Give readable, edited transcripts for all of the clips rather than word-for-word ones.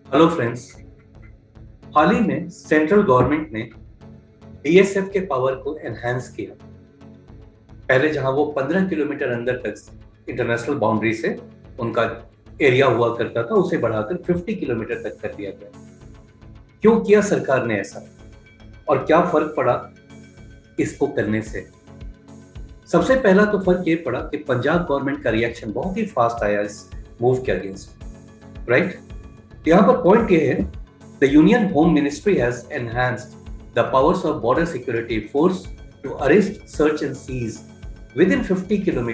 Hello friends. हाल ही में central government ने BSF के पावर को एनहांस किया। पहले जहां वो 15 किलोमीटर अंदर तक इंटरनेशनल बाउंड्री से उनका एरिया हुआ करता था, उसे बढ़ाकर 50 किलोमीटर तक कर दिया गया। क्यों किया सरकार ने ऐसा और क्या फर्क पड़ा इसको करने से? सबसे पहला तो फर्क ये पड़ा कि पंजाब गवर्नमेंट का रिएक्शन बहुत ही फास्ट आया इस मूव के अगेंस्ट। राइट, यहाँ पर पॉइंट ये है, the Union Home Ministry has enhanced the powers of Border Security Force to arrest, search and seize within 50 km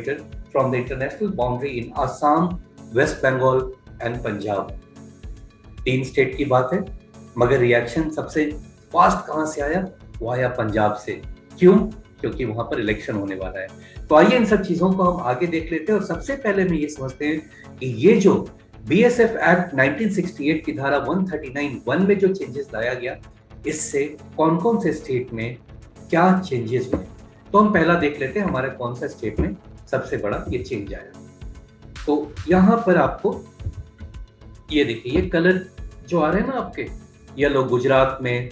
from the international boundary in Assam, West Bengal and Punjab। 3 state की बात है, मगर reaction सबसे fast कहां से आया? वो आया पंजाब से। क्यों? क्योंकि वहां पर इलेक्शन होने वाला है। तो आइए इन सब चीजों को हम आगे देख लेते हैं और सबसे पहले में ये समझते हैं कि ये जो बीएसएफ एक्ट 1968 की धारा 139(1) में जो चेंजेस लाया गया, इससे कौन कौन से स्टेट में क्या चेंजेस हुए। तो हम पहला देख लेते हैं हमारे कौन सा स्टेट में सबसे बड़ा ये चेंज आया। तो यहाँ पर आपको ये देखिए, ये कलर जो आ रहे हैं ना आपके, येलो गुजरात में,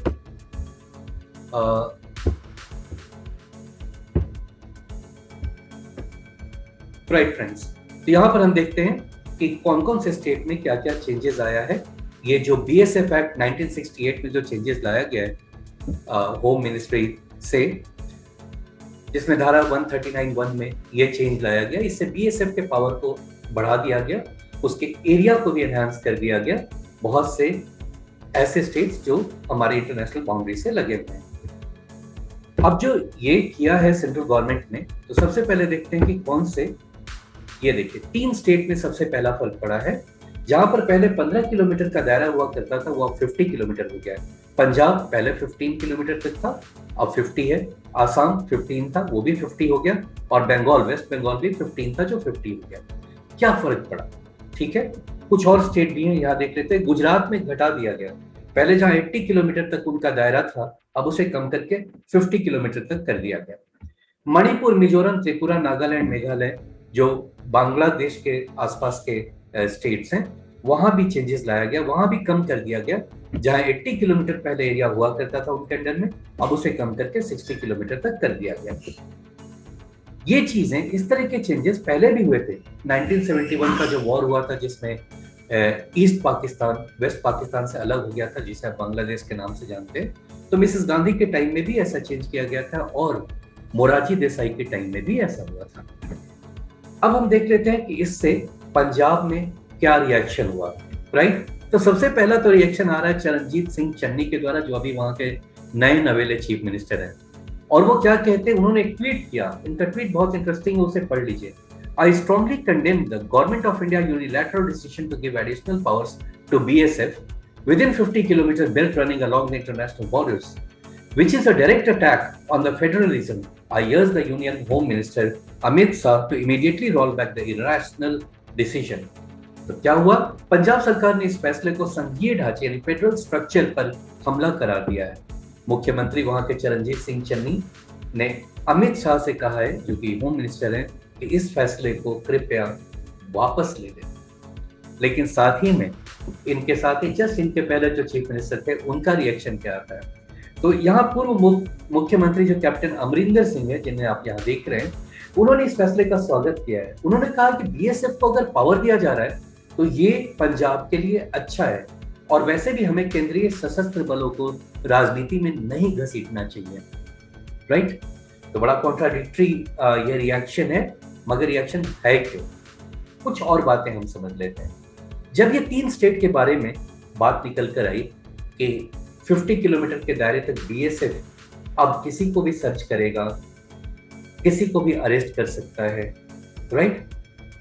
राइट फ्रेंड्स। तो यहाँ पर हम देखते हैं कि कौन कौन से स्टेट में क्या क्या चेंजेस आया है। ये जो बीएसएफ एक्ट 1968 में जो चेंजेस लाया गया है होम मिनिस्ट्री से, जिसमें धारा 139(1) में ये चेंज लाया गया, इससे बीएसएफ के पावर को बढ़ा दिया गया, उसके एरिया को भी एनहांस कर दिया गया। बहुत से ऐसे स्टेट्स जो हमारे इंटरनेशनल बाउंड्री से लगे हुए हैं। अब जो ये किया है सेंट्रल गवर्नमेंट ने, तो सबसे पहले देखते हैं कि कौन से। ये देखिए, 3 स्टेट में सबसे पहला फर्क पड़ा है। जहां पर पहले 15 किलोमीटर का दायरा हुआ करता था, वो अब 50 किलोमीटर हो गया है। पंजाब पहले 15 किलोमीटर तक था, अब 50 है। आसाम 15 था, वो भी 50 हो गया। और बंगाल, वेस्ट बंगाल भी 15 था, जो 50 हो गया। क्या फर्क पड़ा? ठीक है, कुछ और स्टेट भी हैं, यहाँ देख लेते हैं। गुजरात में घटा दिया गया, पहले जहां 80 किलोमीटर तक उनका दायरा था, अब उसे कम करके 50 किलोमीटर तक कर दिया गया। मणिपुर, मिजोरम, त्रिपुरा, नागालैंड, मेघालय, जो बांग्लादेश के आसपास के स्टेट्स हैं, वहां भी चेंजेस लाया गया, वहां भी कम कर दिया गया। जहां 80 किलोमीटर पहले एरिया हुआ करता था उनके अंडर में, अब उसे कम करके 60 किलोमीटर तक कर दिया गया। ये चीजें, इस तरह के चेंजेस पहले भी हुए थे। 1971 का जो वॉर हुआ था, जिसमें ईस्ट पाकिस्तान वेस्ट पाकिस्तान से अलग हो गया था, जिसे आप बांग्लादेश के नाम से जानते हैं, तो मिसेस गांधी के टाइम में भी ऐसा चेंज किया गया था और मोरारजी देसाई के टाइम में भी ऐसा हुआ था। अब हम देख लेते हैं कि इससे पंजाब में क्या रिएक्शन हुआ। राइट, तो सबसे पहला तो रिएक्शन आ रहा है चरणजीत सिंह चन्नी के द्वारा, जो अभी वहां के नए नवेले चीफ मिनिस्टर हैं। और वो क्या कहते हैं, उन्होंने एक ट्वीट किया, इनका ट्वीट बहुत इंटरेस्टिंग है, उसे पढ़ लीजिए। I strongly condemn the government of India unilateral decision to give additional powers to BSF within 50 kilometer belt running along the international borders, which is a direct attack on the federalism. I urge the Union Home Minister Amit Shah to immediately roll back the irrational decision. तो क्या हुआ? पंजाब सरकार ने इस फैसले को संघीय ढांचे यानी फेडरल स्ट्रक्चर पर हमला करार दिया है। मुख्यमंत्री वहां के चरणजीत सिंह चन्नी ने अमित शाह से कहा है, जो कि होम मिनिस्टर हैं, कि इस फैसले को कृपया वापस ले लें। लेकिन साथ ही में इनके साथ ही जस्ट इनके पहले जो चीफ मिनिस्टर थे, उनका रिएक्शन क्या आता है? तो यहाँ पूर्व मुख्यमंत्री जो कैप्टन अमरिंदर सिंह है, जिन्हें आप यहाँ देख रहे हैं, उन्होंने इस फैसले का स्वागत किया है। उन्होंने कहा कि बीएसएफ को अगर पावर दिया जा रहा है तो ये पंजाब के लिए अच्छा है, और वैसे भी हमें केंद्रीय सशस्त्र बलों को राजनीति में नहीं घसीटना चाहिए। राइट, तो बड़ा कॉन्ट्राडिक्टरी ये रिएक्शन है, मगर रिएक्शन है क्यों? कुछ और बातें हम समझ लेते हैं। जब ये 3 स्टेट के बारे में बात निकल कर आई कि 50 किलोमीटर के दायरे तक बीएसएफ अब किसी को भी सर्च करेगा, किसी को भी अरेस्ट कर सकता है, राइट,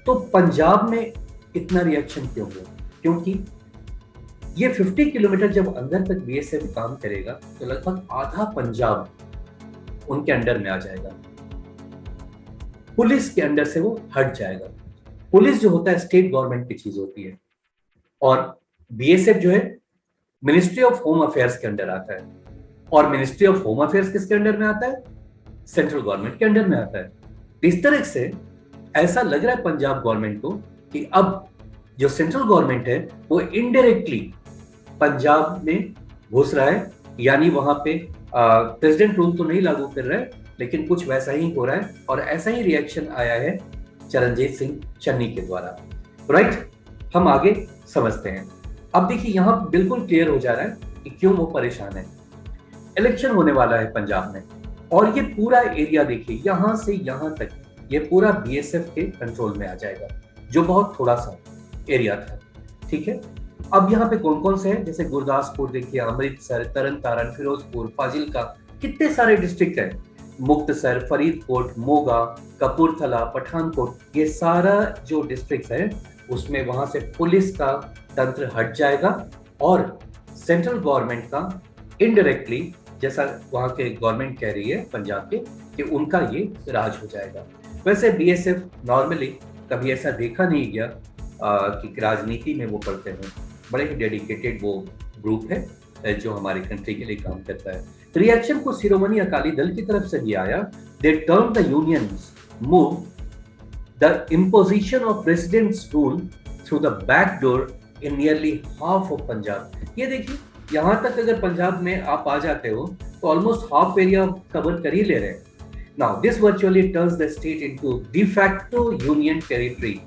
तो पंजाब में इतना रिएक्शन क्यों हुआ? क्योंकि ये 50 किलोमीटर जब अंदर तक बीएसएफ काम करेगा, तो लगभग आधा पंजाब उनके अंडर में आ जाएगा। पुलिस के अंडर से वो हट जाएगा। पुलिस जो होता है स्टेट गवर्नमेंट की चीज होती है, और बीएसएफ जो है मिनिस्ट्री ऑफ होम अफेयर्स के अंडर आता है। और मिनिस्ट्री ऑफ होम अफेयर्स किसके अंडर में आता है? सेंट्रल गवर्नमेंट के अंडर में आता है। इस तरह से ऐसा लग रहा है पंजाब गवर्नमेंट को कि अब जो सेंट्रल गवर्नमेंट है वो इनडायरेक्टली पंजाब में घुस रहा है, यानी वहां पे प्रेसिडेंट रूल तो नहीं लागू कर रहा है, लेकिन कुछ वैसा ही हो रहा है और ऐसा ही रिएक्शन आया है चरणजीत सिंह चन्नी के द्वारा। राइट, हम आगे समझते हैं। अब देखिए यहाँ बिल्कुल क्लियर हो जा रहा है कि क्यों वो परेशान है। इलेक्शन होने वाला है पंजाब में और ये पूरा एरिया देखिए यहां से यहां तक ये पूरा बीएसएफ के कंट्रोल में आ जाएगा, जो बहुत थोड़ा सा एरिया था। ठीक है, अब यहाँ पे कौन कौन से हैं, जैसे गुरदासपुर देखिए, अमृतसर, तरन तारण, फिरोजपुर, फाजिलका, कितने सारे डिस्ट्रिक्ट हैं, मुक्तसर, फरीदकोट, मोगा, कपूरथला, पठानकोट, ये सारा जो डिस्ट्रिक्ट है उसमें वहां से पुलिस का तंत्र हट जाएगा और सेंट्रल गवर्नमेंट का इनडायरेक्टली, जैसा वहां के गवर्नमेंट कह रही है पंजाब के, कि उनका ये राज हो जाएगा। वैसे बीएसएफ नॉर्मली कभी ऐसा देखा नहीं गया कि राजनीति में वो पड़ते हैं, बड़े ही डेडिकेटेड वो ग्रुप है जो हमारी कंट्री के लिए काम करता है। रिएक्शन को शिरोमणि अकाली दल की तरफ से भी आया। They turn the unions move the imposition of presidents rule through the back door in nearly half of Punjab. ये देखिए यहाँ तक अगर पंजाब में आप आ जाते हो तो ऑलमोस्ट हाफ एरिया कवर कर ही ले रहे हैं। Now this virtually turns the state into de facto union territory.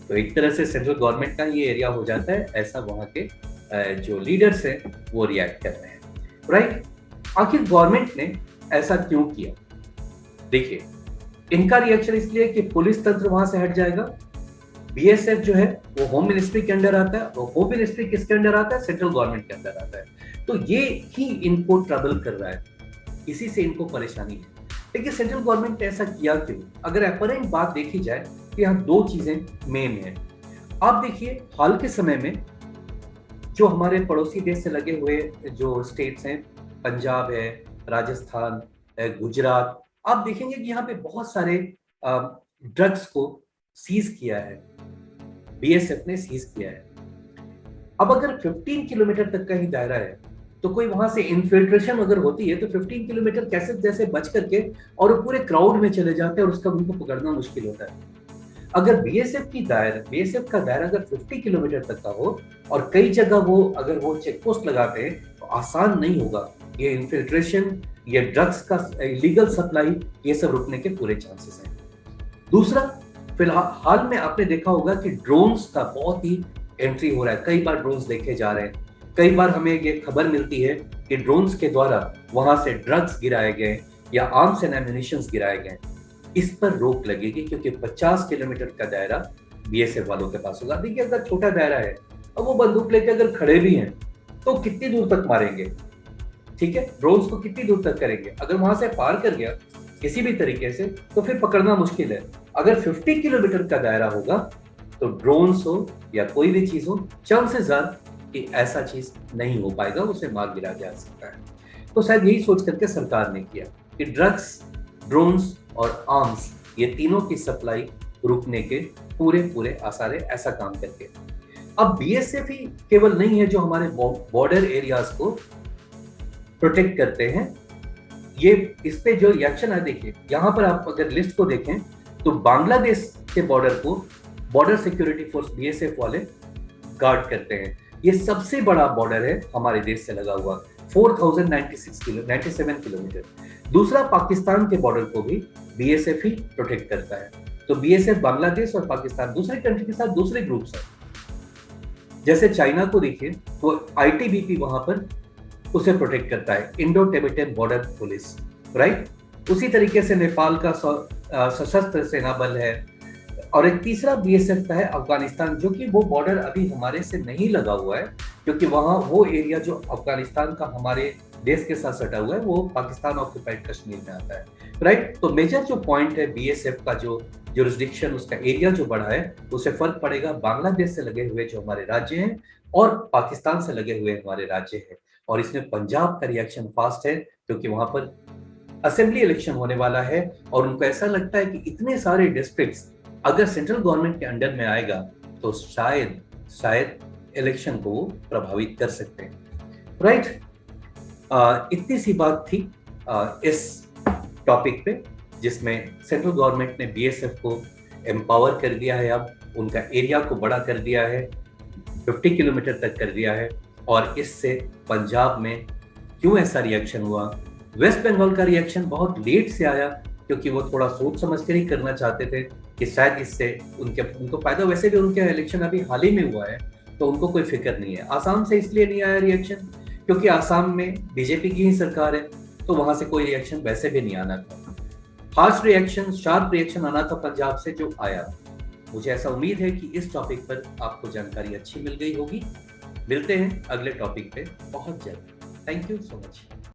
तो एक तरह से सेंट्रल गवर्नमेंट का ये एरिया हो जाता है, ऐसा वहां के जो लीडर्स हैं वो रिएक्ट कर रहे हैं। राइट, आखिर गवर्नमेंट ने ऐसा क्यों किया? देखिए, इनका रिएक्शन इसलिए कि पुलिस तंत्र वहां से हट जाएगा, बीएसएफ जो है वो होम मिनिस्ट्री के अंडर आता है, और होम मिनिस्ट्री किसके अंडर आता है? सेंट्रल गवर्नमेंट के अंदर आता है। तो ये ही इनको ट्रबल कर रहा है, इसी से इनको परेशानी है। लेकिन सेंट्रल गवर्नमेंट ने ऐसा किया क्यों? अगर अपरेंट बात देखी जाए तो यहाँ दो चीजें मेन है। आप देखिए हाल के समय में जो हमारे पड़ोसी देश से लगे हुए जो स्टेट्स हैं, पंजाब है, राजस्थान है, गुजरात, आप देखेंगे कि यहाँ पे बहुत सारे ड्रग्स को सीज किया है, बीएसएफ ने सीज किया है। अब अगर 15 किलोमीटर तक का ही दायरा है तो कोई वहां से इन्फिल्ट्रेशन अगर होती है तो 15 किलोमीटर कैसे जैसे बच करके और पूरे क्राउड में चले जाते हैं और उसका उनको पकड़ना मुश्किल होता है। अगर बीएसएफ का दायरा अगर 50 किलोमीटर तक का हो और कई जगह वो अगर वो चेक पोस्ट लगाते हैं तो आसान नहीं होगा ये इन्फिल्ट्रेशन, ये ड्रग्स का इलीगल सप्लाई, ये सब रुकने के पूरे चांसेस हैं। दूसरा, फिलहाल में आपने देखा होगा कि ड्रोन्स का बहुत ही एंट्री हो रहा है, कई बार ड्रोन्स देखे जा रहे हैं, कई बार हमें ये खबर मिलती है कि ड्रोन्स के द्वारा वहां से ड्रग्स गिराए गए या आर्म्स एंड एम्युनिशंस गिराए गए। इस पर रोक लगेगी क्योंकि 50 किलोमीटर का दायरा बीएसएफ वालों के पास होगा। देखिए अगर छोटा दायरा है और वो बंदूक लेके अगर खड़े भी हैं तो कितनी दूर तक मारेंगे? ठीक है, ड्रोन्स को कितनी दूर तक करेंगे? अगर वहां से पार कर गया किसी भी तरीके से तो फिर पकड़ना मुश्किल है। अगर 50 किलोमीटर का दायरा होगा तो ड्रोन्स हो या कोई भी चीज हो, चांसेस आर कि ऐसा चीज नहीं हो पाएगा, उसे मार गिरा जा सकता है। तो शायद यही सोच करके सरकार ने किया कि ड्रग्स, ड्रोन्स और आर्म्स, ये तीनों की सप्लाई रुकने के पूरे आसार है ऐसा काम करके। अब बीएसएफ ही केवल नहीं है जो हमारे बॉर्डर एरियाज को प्रोटेक्ट करते हैं, ये इस पे जो रिएक्शन है, देखिए यहाँ पर आप अगर लिस्ट को देखें तो बांग्लादेश के बॉर्डर को बॉर्डर सिक्योरिटी फोर्स बीएसएफ वाले गार्ड करते हैं। ये सबसे बड़ा बॉर्डर है हमारे देश से लगा हुआ, 4097 किलोमीटर। दूसरा, पाकिस्तान के बॉर्डर को भी बीएसएफ ही प्रोटेक्ट करता है। तो बीएसएफ बांग्लादेश और पाकिस्तान दूसरे कंट्री के साथ दूसरे ग्रुप्स हैं। जैसे चाइना को देखिए तो आईटीबीपी वहां पर उसे प्रोटेक्ट करता है, Indo Tibetan border police, right. उसी तरीके से नेपाल का सशस्त्र सेना बल है। और एक तीसरा बीएसएफ का है अफगानिस्तान, जो कि वो बॉर्डर अभी हमारे से नहीं लगा हुआ है क्योंकि वहां वो एरिया जो अफगानिस्तान का हमारे देश के साथ सटा हुआ है वो पाकिस्तान ऑक्यूपाइड कश्मीर में आता है, राइट। तो मेजर जो पॉइंट है बीएसएफ का, जो जुरिस्डिक्शन, उसका एरिया जो बड़ा है, उससे फर्क पड़ेगा बांग्लादेश से लगे हुए जो हमारे राज्य हैं और पाकिस्तान से लगे हुए हमारे राज्य हैं। और इसमें पंजाब का रिएक्शन फास्ट है क्योंकि वहां पर असेंबली इलेक्शन होने वाला है और उनको ऐसा लगता है कि इतने सारे डिस्ट्रिक्ट्स अगर सेंट्रल गवर्नमेंट के अंडर में आएगा तो शायद इलेक्शन को प्रभावित कर सकते हैं, राइट। इतनी सी बात थी इस टॉपिक पे, जिसमें सेंट्रल गवर्नमेंट ने बीएसएफ को एम्पावर कर दिया है, अब उनका एरिया को बड़ा कर दिया है, 50 किलोमीटर तक कर दिया है। और इससे पंजाब में क्यों ऐसा रिएक्शन हुआ। वेस्ट बंगाल का रिएक्शन बहुत लेट से आया क्योंकि वो थोड़ा सोच समझ कर ही करना चाहते थे कि शायद इससे उनको फायदा, वैसे भी उनके इलेक्शन अभी हाल ही में हुआ है तो उनको कोई फिक्र नहीं है। आसाम से इसलिए नहीं आया रिएक्शन क्योंकि आसाम में बीजेपी की ही सरकार है, तो वहां से कोई रिएक्शन वैसे भी नहीं आना था। हार्श रिएक्शन, शार्प रिएक्शन आना था पंजाब से, जो आया। मुझे ऐसा उम्मीद है कि इस टॉपिक पर आपको जानकारी अच्छी मिल गई होगी। मिलते हैं अगले टॉपिक पे बहुत जल्द। Thank you so much.